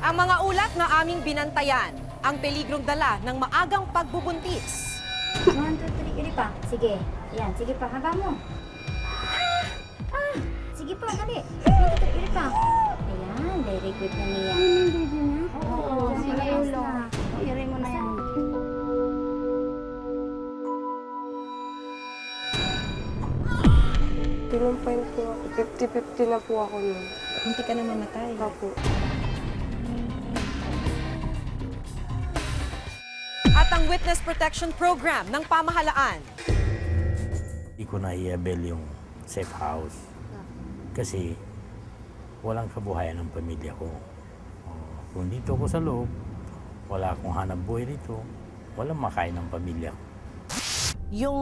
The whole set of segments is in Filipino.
Ang mga ulat na aming binantayan, ang peligrong dala ng maagang pagbubuntis. 1, 2, 3, iri pa. Sige. Yan, sige pa. Haba mo. Sige pa, dali. 1, 2, 3, iri pa. Ayan, very good na niya. Baby na? Oo, sige. Iri mo na yan. Tinumpain po ako. 50-50 na po ako nun. Hindi ka na mamatay. Opo. At ang Witness Protection Program ng pamahalaan. Hindi ko naiabel yung safe house kasi walang kabuhayan ng pamilya ko. Kung dito ako sa loob, wala akong hanap buhay dito, walang makain ng pamilya ko. Yung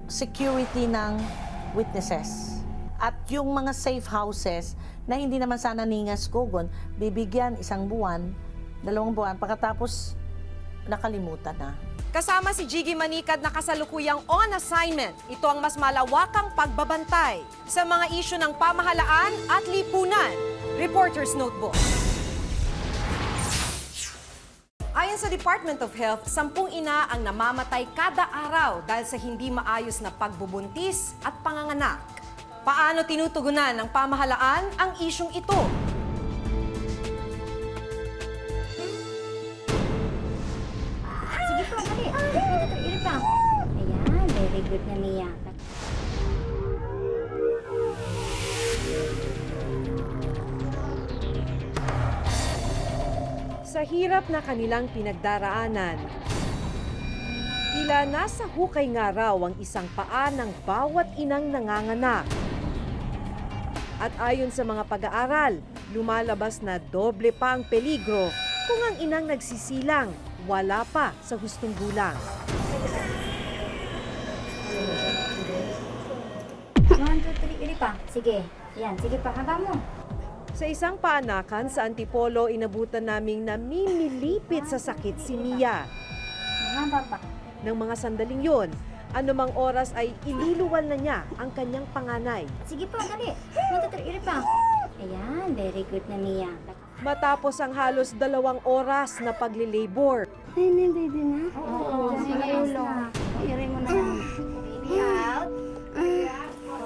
security ng witnesses at yung mga safe houses na hindi naman sana ningas kogon, bibigyan 1 buwan, 2 buwan, pagkatapos nakalimutan na. Kasama si Jiggy Manikad na kasalukuyang on assignment. Ito ang mas malawakang pagbabantay sa mga isyu ng pamahalaan at lipunan. Reporter's Notebook. Ayon sa Department of Health, 10 ina ang namamatay kada araw dahil sa hindi maayos na pagbubuntis at panganganak. Paano tinutugunan ng pamahalaan ang isyung ito? Sige pa, dali. 1, 2, 3, iri pa. Ayan, very good na niya. Sa hirap na kanilang pinagdaraanan, tila nasa hukay nga raw ang isang paa ng bawat inang nanganganak. At ayon sa mga pag-aaral, lumalabas na doble pa ang peligro kung ang inang nagsisilang, wala pa sa hustong gulang. 1, 2, 3, iri pa. Sige. Yan, sige pa. Haba mo. Sa isang paanakan sa Antipolo, inabutan naming namimilipit sa sakit si Mia. Haba pa. Nang mga sandaling yon, anumang oras ay iluluwal na niya ang kanyang panganay. Sige pa, dali. 1, 2, 3, iri pa. Ayan, very good na niya. Matapos ang halos 2 oras na paglilabor, Ay, baby na? Oo, sige. Iri mo na yan. Baby out.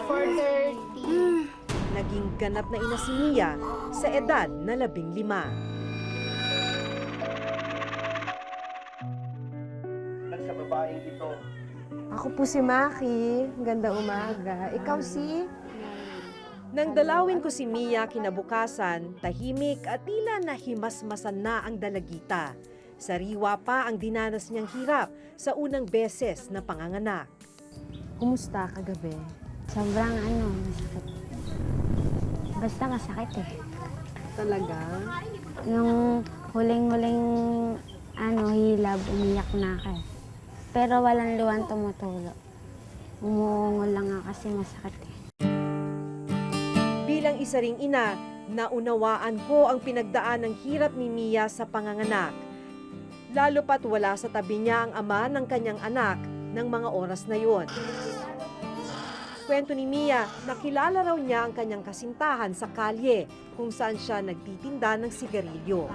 4:30. naging ganap na ina si Mia sa edad na 15. Sa babaeng ito. Ako po si Maki. Gandang umaga. Ikaw si? Nang dalawin ko si Mia kinabukasan, tahimik at tila nahimasmasan na ang dalagita. Sariwa pa ang dinanas niyang hirap sa unang beses na panganganak. Kumusta kagabi? Sobrang masakit. Basta masakit eh. Talaga? Yung huling-huling hilab, umiyak na ako eh. Pero walang luwan tumutulo. Umuungol lang nga kasi masakit eh. Bilang isa ring ina, naunawaan ko ang pinagdaan ng hirap ni Mia sa panganganak. Lalo pat wala sa tabi niya ang ama ng kanyang anak ng mga oras na yon. Kwento ni Mia, nakilala raw niya ang kanyang kasintahan sa kalye kung saan siya nagtitinda ng sigarilyo.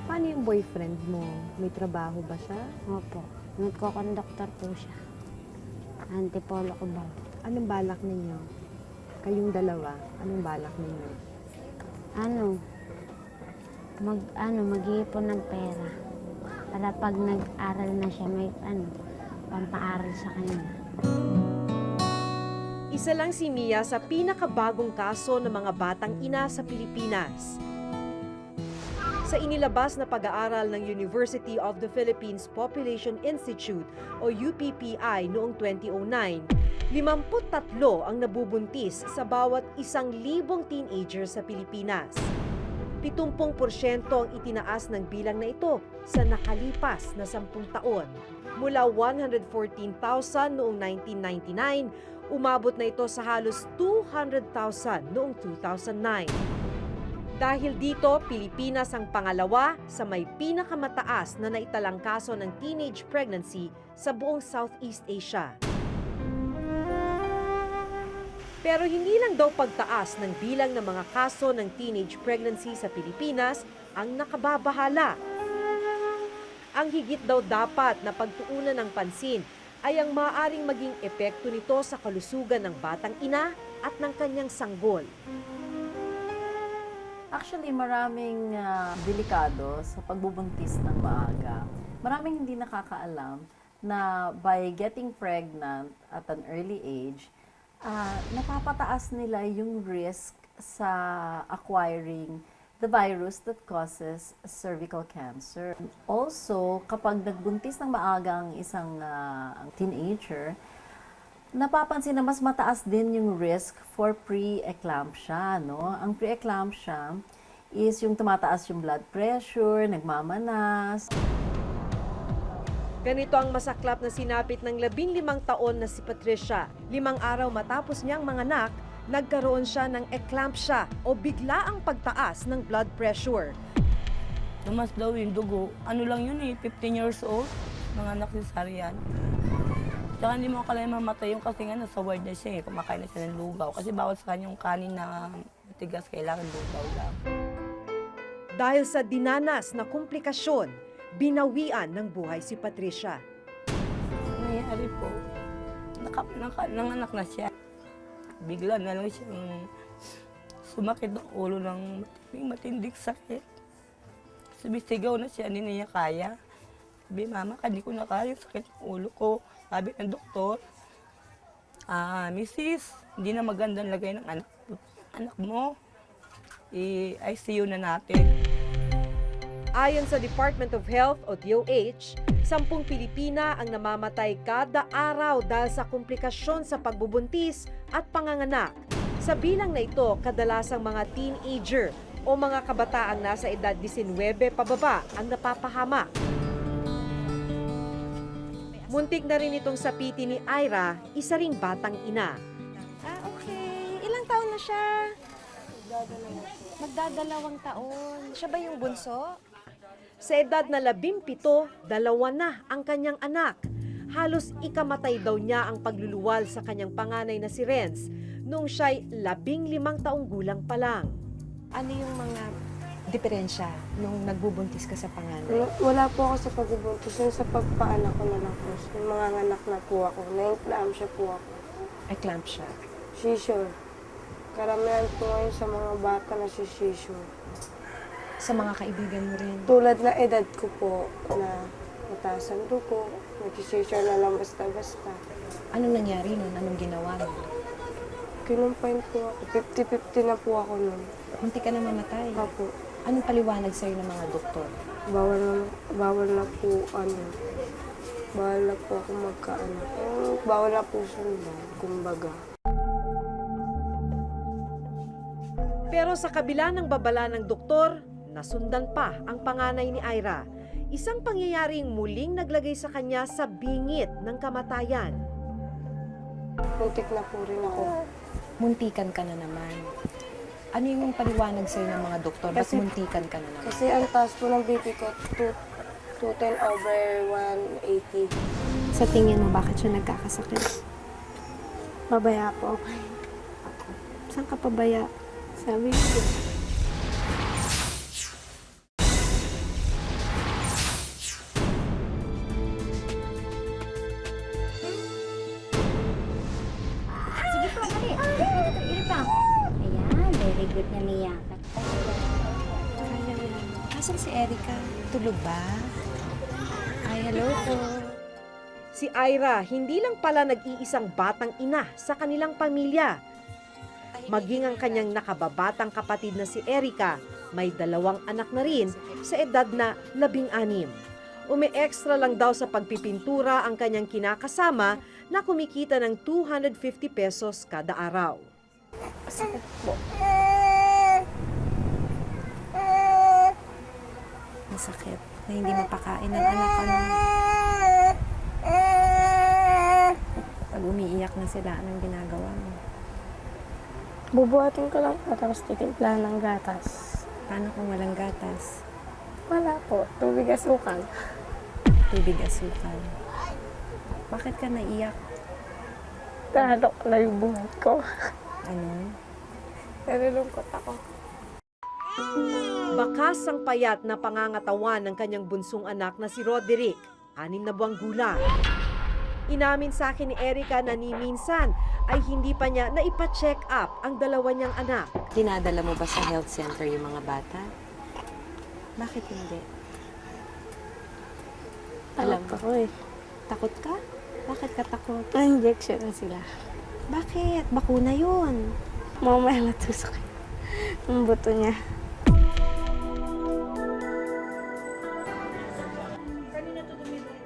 Paano yung boyfriend mo? May trabaho ba siya? Opo, nagkokonduktor po siya. Antipolo ko ba? Anong balak ninyo? Kayong dalawa, anong balak ninyo? Mag-iipon ng pera. Para pag nag-aral na siya, may pampaaral sa kanya. Isa lang si Mia sa pinakabagong kaso ng mga batang ina sa Pilipinas. Sa inilabas na pag-aaral ng University of the Philippines Population Institute o UPPI noong 2009, 53 ang nabubuntis sa bawat 1,000 teenager sa Pilipinas. 70% ang itinaas ng bilang na ito sa nakalipas na 10 taon. Mula 114,000 noong 1999, umabot na ito sa halos 200,000 noong 2009. Dahil dito, Pilipinas ang pangalawa sa may pinakamataas na naitalang kaso ng teenage pregnancy sa buong Southeast Asia. Pero hindi lang daw pagtaas ng bilang ng mga kaso ng teenage pregnancy sa Pilipinas ang nakababahala. Ang higit daw dapat na pagtuunan ng pansin ay ang maaaring maging epekto nito sa kalusugan ng batang ina at ng kanyang sanggol. Actually, maraming delikado sa pagbubuntis ng maaga. Maraming hindi nakakaalam na by getting pregnant at an early age, napapataas nila yung risk sa acquiring the virus that causes cervical cancer. Also, kapag nagbuntis ng maaga ang isang teenager, napapansin na mas mataas din yung risk for pre-eclampsia, no? Ang pre-eclampsia is yung tumataas yung blood pressure, nagmamanas. Ganito ang masaklap na sinapit ng 15 taon na si Patricia. 5 araw matapos niyang manganak, nagkaroon siya ng eclampsia o biglaang pagtaas ng blood pressure. Tumas daw yung dugo. Ano lang yun 15 years old, mga anak si Sarian. Tsaka hindi mo akalain mamatay yung kasi nga nasa ward na siya kumakain na siya ng lugaw. Kasi bawal sa kanya yung kanin na matigas, kailangan lugaw lang. Dahil sa dinanas na komplikasyon, binawian ng buhay si Patricia. Nangyari po, nanganak na siya. Bigla na lang siyang sumakit ng ulo ng matinding sakit. Sumisigaw na siya, hindi na niya kaya. Sabi, mama, hindi ko na kaya yung sakit ng ulo ko. Sabi ng doktor, Mrs., hindi na magandang lagay ng anak mo. I-ICU na natin. Ayon sa Department of Health o DOH, 10 Pilipina ang namamatay kada araw dahil sa komplikasyon sa pagbubuntis at panganganak. Sa bilang na ito, kadalasang mga teenager o mga kabataang nasa edad 19 pababa ang napapahamak. Muntik na rin itong sapiti ni Ira, isa ring batang ina. Okay. Ilang taon na siya? Magdadalawang taon. Siya ba yung bunso? Sa edad na 17, 2 na ang kanyang anak. Halos ikamatay daw niya ang pagluluwal sa kanyang panganay na si Renz noong siya'y 15 taong gulang pa lang. Ano yung mga diferensya nung nagbubuntis ka sa panganay? Wala po ako sa pagbubuntis. Yung sa pagpaanak ko na lang po. Yung mga anak na po ako. Na-eclampsia po ako. Eclampsia. Seizure. Karamihan po ngayon sa mga bata na si seizure. Sa mga kaibigan mo rin. Tulad na edad ko po na mataas ang dugo. Nag-seizure na lang basta-basta. Anong nangyari nun? Anong ginawa mo? Kinumpain po ako. 50-50 na po ako nun. Munti ka na mamatay. Opo. Anong paliwanag sa'yo ng mga doktor? Bawal na po bawal na po ako magkaanak. Bawal na po sundan, kumbaga. Pero sa kabila ng babala ng doktor, nasundan pa ang panganay ni Ira. Isang pangyayaring muling naglagay sa kanya sa bingit ng kamatayan. Muntik na po rin ako. Muntikan ka na naman. Ano yung paliwanag sa'yo ng mga doktor? Ba't Kasi- muntikan ka na naman? Kasi ang taas po ng BP ko, 210 over 180. Sa tingin mo, bakit siya nagkakasakit? Pabaya po. Saan ka pabaya? Sabi ko. Sige po, dali. Iri pa. Ayan, very good na niyakap. Asan si Erica? Tulog ba? Ay, hello po. Si Ira hindi lang pala nag-iisang batang ina sa kanilang pamilya. Maging ang kanyang nakababatang kapatid na si Erica, may 2 anak na rin sa edad na 16. Umi-extra lang daw sa pagpipintura ang kanyang kinakasama na kumikita ng 250 pesos kada araw. Masakit na hindi mapakain ng anak ka mo. Pag umiiyak na sila, anong ginagawa mo? Bubuhatin ko lang po, tapos titimpla ng gatas. Paano kung walang gatas? Wala po, tubig asukal. Tubig asukal. Bakit ka naiyak? Tahalok na yung buhat ko. Nalulungkot ako. Bakas ang payat na pangangatawan ng kanyang bunsong anak na si Roderick, 6 na buwang gulang. Inamin sa akin ni Erica na ni minsan ay hindi pa niya naipa-check up ang dalawa niyang anak. Dinadala mo ba sa health center yung mga bata? Bakit hindi? Alam Takot mo. ako eh. Takot ka? Bakit ka takot? Na-injection na sila. Bakit? Bakuna yun. Mamaya matusok ang buto niya.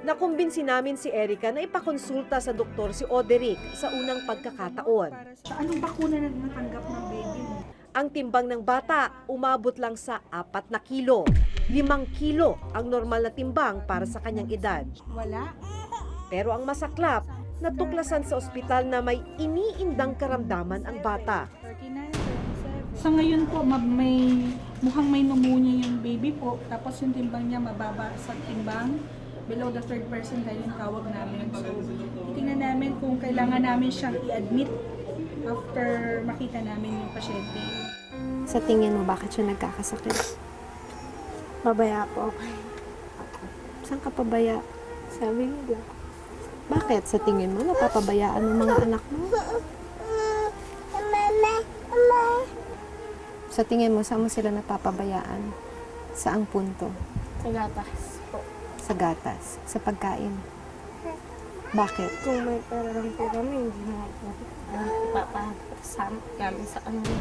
Nakumbinsi namin si Erica na ipakonsulta sa doktor si Oderick sa unang pagkakataon. Anong bakuna na natanggap ng baby mo? Ang timbang ng bata umabot lang sa 4 na kilo. 5 kilo ang normal na timbang para sa kanyang edad. Wala. Pero ang masaklap, natuklasan sa ospital na may iniindang karamdaman ang bata. Sa ngayon po, mukhang may pneumonia yung baby po. Tapos yung timbang niya mababa sa timbang. Below the 3rd percentile yung tawag namin. So, titingnan namin kung kailangan namin siyang i-admit after makita namin yung pasyente. Sa tingin mo, bakit siya nagkakasakit? Babaya po ako. Saan ka pabaya? Sabi nila. Bakit? Sa tingin mo, napapabayaan ng mga anak mo? Sa tingin mo, saan mo sila napapabayaan? Saang punto? Sa gatas po. Sa gatas? Sa pagkain? Bakit? Kung may pera lang po kami, hindi na po ipapasama namin sa kanila.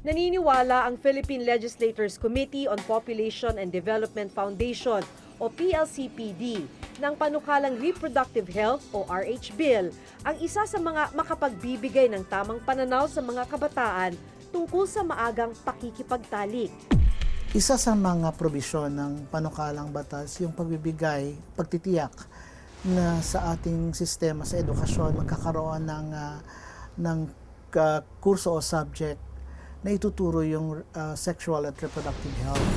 Naniniwala ang Philippine Legislators Committee on Population and Development Foundation o PLCPD ng panukalang Reproductive Health o RH Bill ang isa sa mga makapagbibigay ng tamang pananaw sa mga kabataan tungkol sa maagang pakikipagtalik. Isa sa mga probisyon ng panukalang batas yung pagbibigay, pagtitiyak na sa ating sistema sa edukasyon magkakaroon ng kurso o subject na ituturo yung sexual at reproductive health.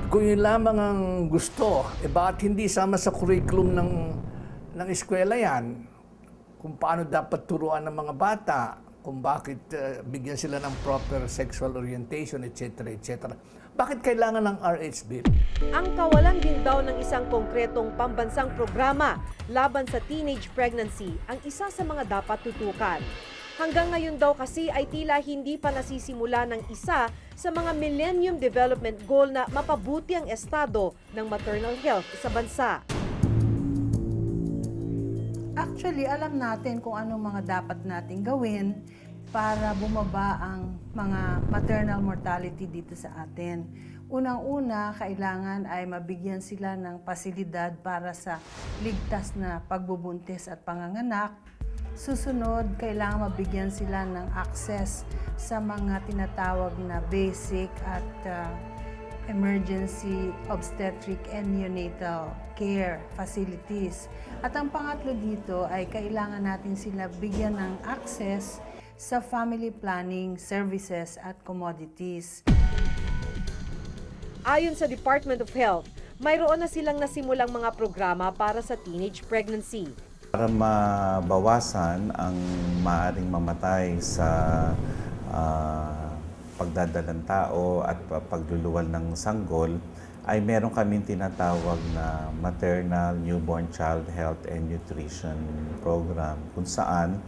Kung yun lamang ang gusto, bakit hindi sama sa curriculum ng eskwela yan? Kung paano dapat turuan ng mga bata, kung bakit bigyan sila ng proper sexual orientation, etc. etc. Bakit kailangan ng RH Bill? Ang kawalan din daw ng isang konkretong pambansang programa laban sa teenage pregnancy ang isa sa mga dapat tutukan. Hanggang ngayon daw kasi ay tila hindi pa nasisimula ng isa sa mga Millennium Development Goal na mapabuti ang estado ng maternal health sa bansa. Actually, alam natin kung anong mga dapat nating gawin para bumaba ang mga maternal mortality dito sa atin. Unang-una, kailangan ay mabigyan sila ng pasilidad para sa ligtas na pagbubuntis at panganganak. Susunod, kailangan mabigyan sila ng access sa mga tinatawag na basic at emergency obstetric and neonatal care facilities. At ang pangatlo dito ay kailangan natin sila bigyan ng access sa family planning services at commodities. Ayon sa Department of Health, mayroon na silang nasimulang mga programa para sa teenage pregnancy. Para mabawasan ang maaaring mamatay sa pagdadalang tao at pagluluwal ng sanggol, ay meron kaming tinatawag na Maternal Newborn Child Health and Nutrition Program kung saan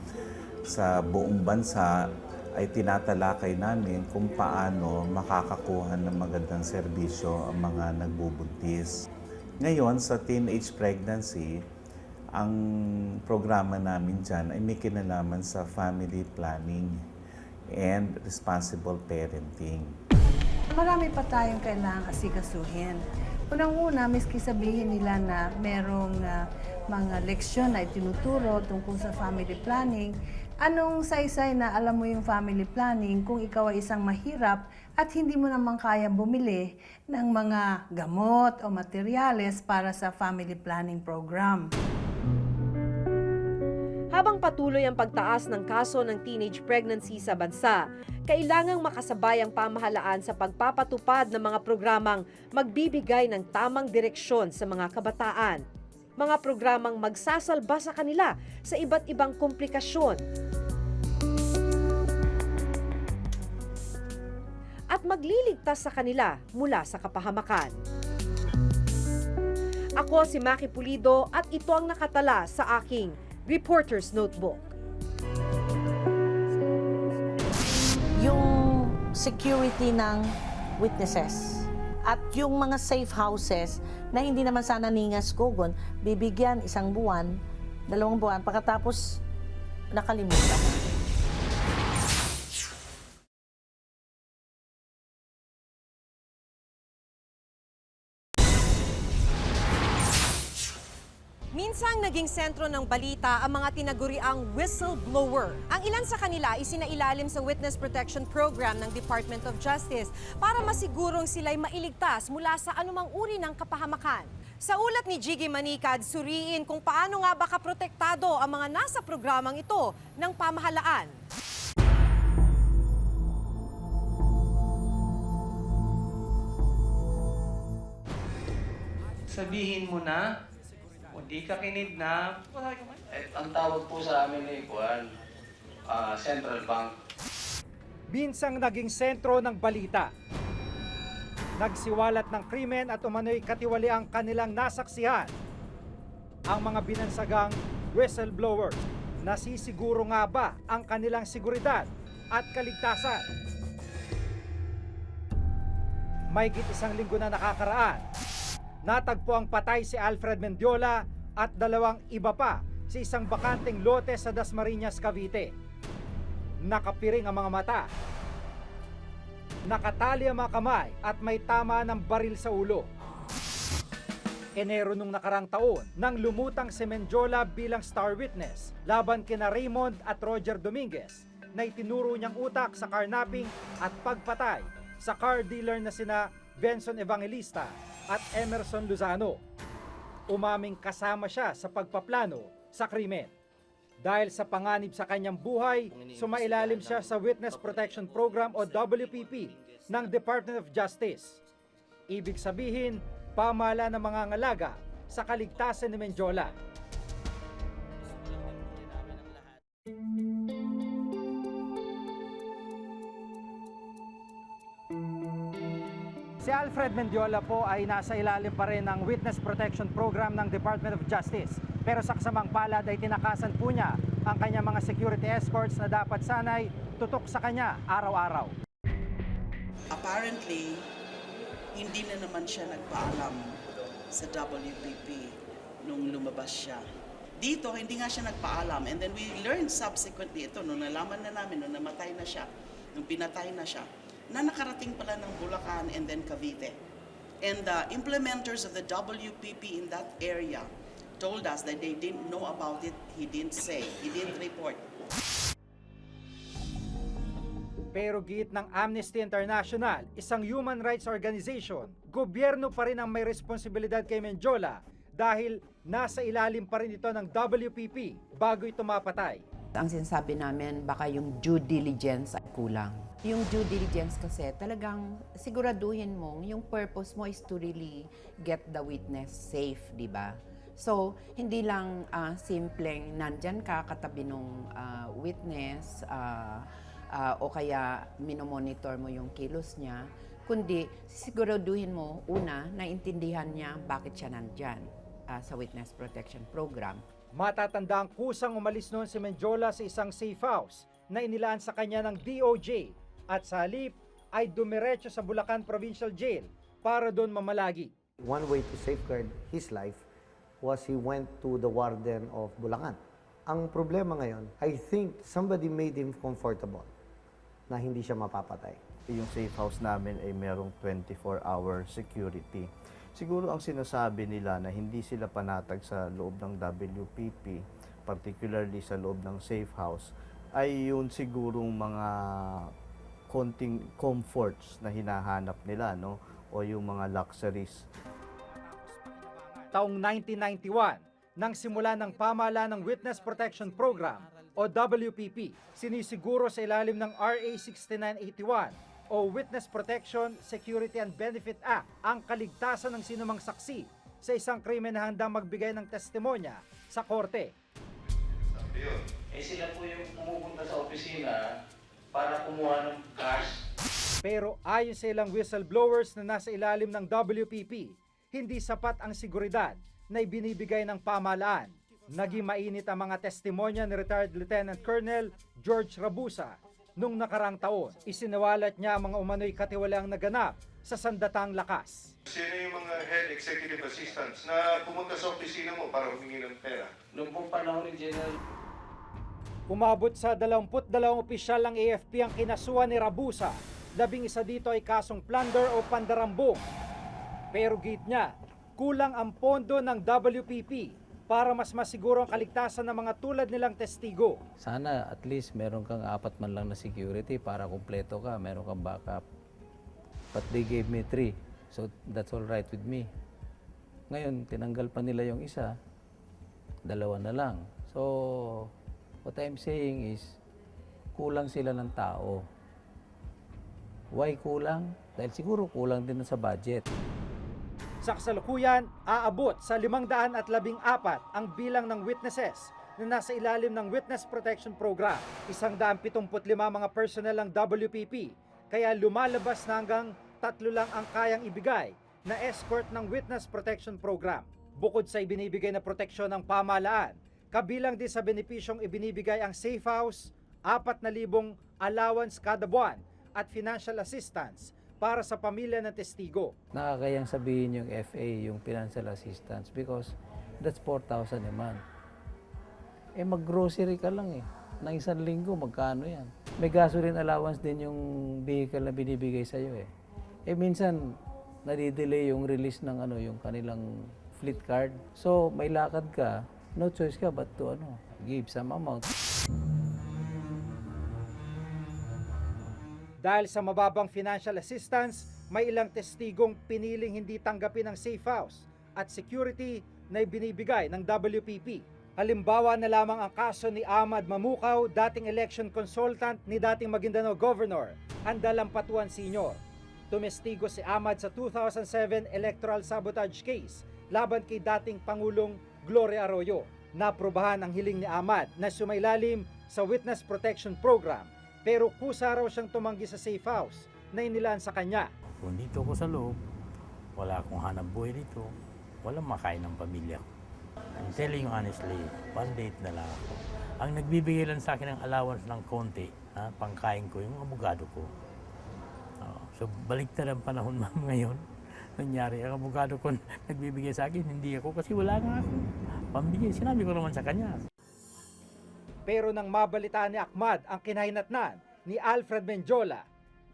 sa buong bansa ay tinatalakay namin kung paano makakakuha ng magandang serbisyo ang mga nagbubuntis. Ngayon, sa teenage pregnancy, ang programa namin dyan ay may kinalaman sa family planning and responsible parenting. Marami pa tayong kailangang asikasuhin. Unang-una, miski sabihin nila na merong mga leksyon na itinuturo tungkol sa family planning, anong saysay na alam mo yung family planning kung ikaw ay isang mahirap at hindi mo naman kayang bumili ng mga gamot o materyales para sa family planning program. Habang patuloy ang pagtaas ng kaso ng teenage pregnancy sa bansa, kailangang makasabay ang pamahalaan sa pagpapatupad ng mga programang magbibigay ng tamang direksyon sa mga kabataan. Mga programang magsasalba sa kanila sa iba't ibang komplikasyon. at magliligtas sa kanila mula sa kapahamakan. Ako si Maki Pulido at ito ang nakatala sa aking Reporter's Notebook. Yung security ng witnesses at yung mga safe houses na hindi naman sana ningas kugon, bibigyan 1 buwan, 2 buwan, pagkatapos nakalimutan na. Minsang naging sentro ng balita ang mga tinaguriang whistleblower. Ang ilan sa kanila isinailalim sa Witness Protection Program ng Department of Justice para masigurong sila'y mailigtas mula sa anumang uri ng kapahamakan. Sa ulat ni Jiggy Manicad, suriin kung paano nga ba kaprotektado ang mga nasa programang ito ng pamahalaan. Sabihin mo na, kung di ka kinidnap, ang tawag po sa amin ay Central Bank. Minsang naging sentro ng balita. Nagsiwalat ng krimen at umano'y katiwaliang kanilang nasaksihan. Ang mga binansagang whistleblowers, nasisiguro nga ba ang kanilang seguridad at kaligtasan? Mahigit 1 linggo na nakakaraan, natagpo ang patay si Alfred Mendiola at 2 iba pa sa isang bakanteng lote sa Dasmariñas, Cavite. Nakapiring ang mga mata, nakatali ang mga kamay at may tama ng baril sa ulo. Enero nung nakarang taon, nang lumutang si Mendiola bilang star witness laban kina Raymond at Roger Dominguez na itinuro niyang utak sa carnapping at pagpatay sa car dealer na sina Benson Evangelista at Emerson Lozano. Umaming kasama siya sa pagpaplano sa krimen. Dahil sa panganib sa kanyang buhay, sumailalim siya sa Witness Protection Program o WPP ng Department of Justice. Ibig sabihin, pamala ng mga ngalaga sa kaligtasan ni Mendiola. Si Alfred Mendiola po ay nasa ilalim pa rin ng Witness Protection Program ng Department of Justice. Pero sa kasamang palad ay tinakasan po niya ang kanyang mga security escorts na dapat sanay tutok sa kanya araw-araw. Apparently, hindi na naman siya nagpaalam sa WPP nung lumabas siya. Dito, hindi nga siya nagpaalam. And then we learned subsequently ito, nung nalaman na namin, nung namatay na siya, nung pinatay na siya, na nakarating pala ng Bulacan and then Cavite. And the implementers of the WPP in that area told us that they didn't know about it, he didn't say, he didn't report. Pero giit ng Amnesty International, isang human rights organization, gobyerno pa rin ang may responsibilidad kay Mendiola dahil nasa ilalim pa rin ito ng WPP bago ito mapatay. Ang sinasabi namin, baka yung due diligence ay kulang. Yung due diligence kasi talagang siguraduhin mo, yung purpose mo is to really get the witness safe, di ba? So, hindi lang simpleng nandyan ka katabi nung witness o kaya minomonitor mo yung kilos niya, kundi siguraduhin mo, una, naintindihan niya bakit siya nandyan sa Witness Protection Program. Matatandang kusang umalis noon si Mendiola sa isang safe house na inilaan sa kanya ng DOJ at sa halip ay dumiretso sa Bulacan Provincial Jail para doon mamalagi. One way to safeguard his life was he went to the warden of Bulacan. Ang problema ngayon, I think somebody made him comfortable na hindi siya mapapatay. Yung safe house namin ay merong 24-hour security. Siguro ang sinasabi nila na hindi sila panatag sa loob ng WPP, particularly sa loob ng safe house, ay yun sigurong mga konting comforts na hinahanap nila, no? O yung mga luxuries. Taong 1991, nang simula ng pamahala ng Witness Protection Program o WPP, sinisiguro sa ilalim ng RA 6981 o Witness Protection, Security and Benefit Act ang kaligtasan ng sinumang saksi sa isang krimen na handang magbigay ng testimonya sa korte. Sila po yung pumupunta sa opisina para kumuha ng cash. Pero ayon sa ilang whistleblowers na nasa ilalim ng WPP, hindi sapat ang seguridad na ibinibigay ng pamahalaan. Naging mainit ang mga testimonya ni retired Lieutenant Colonel George Rabusa. Nung nakarang taon, isinawalat niya ang mga umano'y katiwalaang naganap sa Sandatang Lakas. Sino yung mga head executive assistants na pumunta sa opisina mo para humingi ng pera? Noong pong panahon ni General, Umabot sa 22 opisyal ng AFP ang kinasuhan ni Rabusa. 11 dito ay kasong plunder o pandarambong. Pero gate niya, kulang ang pondo ng WPP para mas masiguro ang kaligtasan ng mga tulad nilang testigo. Sana at least meron kang 4 man lang na security para kumpleto ka, meron kang backup. But they gave me 3, so that's all right with me. Ngayon, tinanggal pa nila yung isa, 2 na lang. So, what I'm saying is, kulang sila ng tao. Why kulang? Dahil siguro kulang din sa budget. Sa kasalukuyan, aabot sa 514 ang bilang ng witnesses na nasa ilalim ng Witness Protection Program. 175 mga personnel ng WPP, kaya lumalabas na hanggang 3 lang ang kayang ibigay na escort ng Witness Protection Program. Bukod sa ibinibigay na proteksyon ng pamahalaan, kabilang din sa benepisyong ibinibigay ang safe house, 4,000 allowance kada buwan at financial assistance para sa pamilya ng testigo. Nakakayang sabihin yung FA, yung financial assistance, because that's 4,000 a month. Eh mag-grocery ka lang eh. Nang 1 linggo, magkano yan? May gasoline allowance din yung vehicle na binibigay sa'yo eh. Eh minsan, nadidelay yung release ng yung kanilang fleet card. So may lakad ka, no choice ka but to give some amount. Dahil sa mababang financial assistance, may ilang testigong piniling hindi tanggapin ang safe house at security na ibinibigay ng WPP. Halimbawa na lamang ang kaso ni Ahmad Mamukaw, dating election consultant ni dating Maguindanao Governor, Andal Ampatuan Sr. Tumestigo si Ahmad sa 2007 electoral sabotage case laban kay dating Pangulong Gloria Arroyo. Naprobahan ang hiling ni Ahmad na sumailalim sa Witness Protection Program, pero kusa raw siyang tumanggi sa safe house na inilaan sa kanya. Kung dito ko sa loob, wala akong hanap buhay dito, walang makain ng pamilya ko. I'm telling you honestly, 1 date na lang ako. Ang nagbibigay lang sa akin ng allowance ng konti, pangkain ko, yung abogado ko. So baliktad ang panahon ngayon. Nangyari, ang abogado ko nagbibigay sa akin, hindi ako kasi wala nga akong pambigay. Sinabi ko naman sa kanya. Pero nang mabalitaan ni Ahmad ang kinahinatnan ni Alfred Menjola,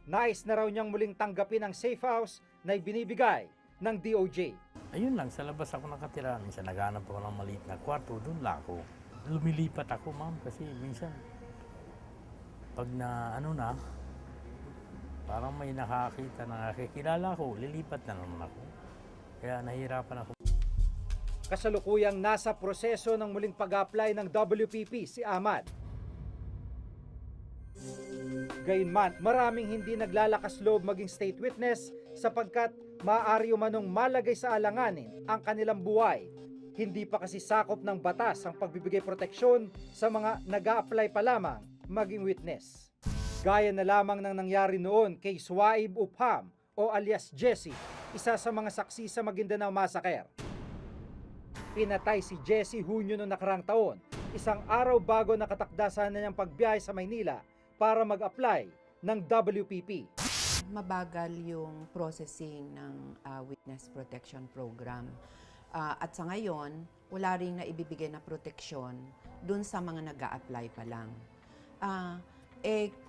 nais na raw niyang muling tanggapin ang safe house na ibinibigay ng DOJ. Ayun lang, sa labas ako nakatira. Minsan naghanap ako ng maliit na kwarto, doon lang ako. Lumilipat ako, ma'am, kasi minsan pag parang may nakakita na nakikilala ko, lilipat na naman ako. Kaya nahihirapan ako. Kasalukuyang nasa proseso ng muling pag-apply ng WPP si Ahmad. Gayunman, maraming hindi naglalakas loob maging state witness sapagkat maaari umanong malagay sa alanganin ang kanilang buhay. Hindi pa kasi sakop ng batas ang pagbibigay proteksyon sa mga nag-a-apply pa lamang maging witness. Gaya na lamang ng nangyari noon kay Suaib Upham o alias Jesse, isa sa mga saksi sa Maguindanao Massacre. Pinatay si Jesse Hunyo noong nakarang taon, 1 araw bago nakatakda na niyang pagbiyahe sa Maynila para mag-apply ng WPP. Mabagal yung processing ng Witness Protection Program. At sa ngayon, wala rin na ibibigay na proteksyon dun sa mga nag-a-apply pa lang.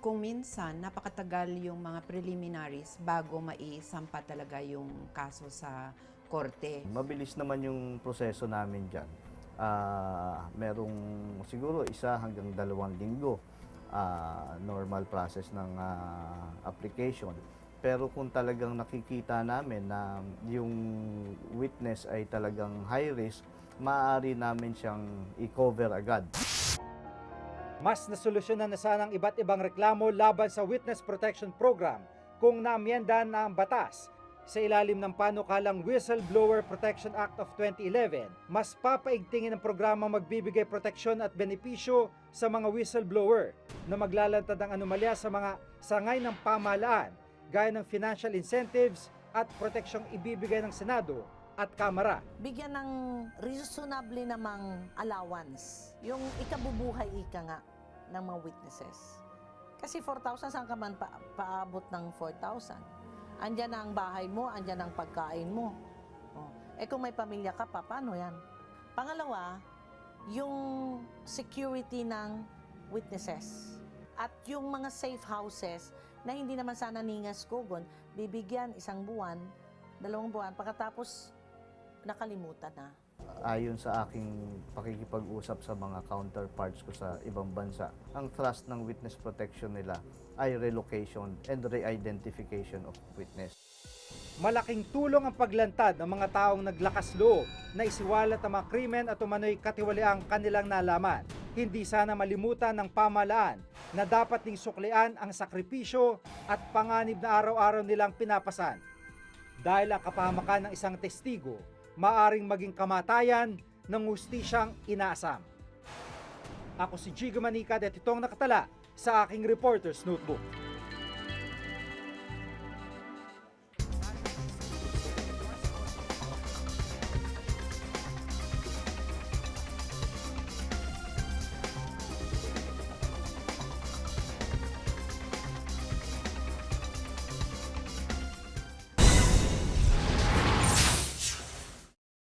Kung minsan, napakatagal yung mga preliminaries bago maisampa talaga yung kaso sa korte. Mabilis naman yung proseso namin dyan. Merong siguro 1 hanggang 2 linggo normal process ng application. Pero kung talagang nakikita namin na yung witness ay talagang high risk, maaari namin siyang i-cover agad. Mas nasolusyonan na sana ang iba't ibang reklamo laban sa Witness Protection Program kung naamyendahan na ang batas. Sa ilalim ng panukalang Whistleblower Protection Act of 2011, mas papaigtingin ang programa magbibigay proteksyon at benepisyo sa mga whistleblower na maglalantad ng anomalya sa mga sangay ng pamahalaan gaya ng financial incentives at proteksyong ibibigay ng Senado at Kamara. Bigyan ng reasonably namang allowance. Yung ikabubuhay ika nga ng mga witnesses. Kasi 4,000, saan ka man paabot ng 4,000? Andyan na ang bahay mo, andyan ang pagkain mo. Oh. Kung may pamilya ka pa, paano yan? Pangalawa, yung security ng witnesses. At yung mga safe houses na hindi naman sana ningas kugon, bibigyan 1 buwan, 2 buwan, pagkatapos nakalimutan na. Ayon sa aking pakikipag-usap sa mga counterparts ko sa ibang bansa, ang thrust ng witness protection nila ay relocation and re-identification of witness. Malaking tulong ang paglantad ng mga taong naglakas loob na isiwalat ang mga krimen at umano'y katiwaliang kanilang nalaman. Hindi sana malimutan ng pamahalaan na dapat ding suklian ang sakripisyo at panganib na araw-araw nilang pinapasan. Dahil ang kapahamakan ng isang testigo, maaring maging kamatayan ng hustisyang inaasam. Ako si Jigo Manicad at itong nakatala sa aking Reporter's Notebook.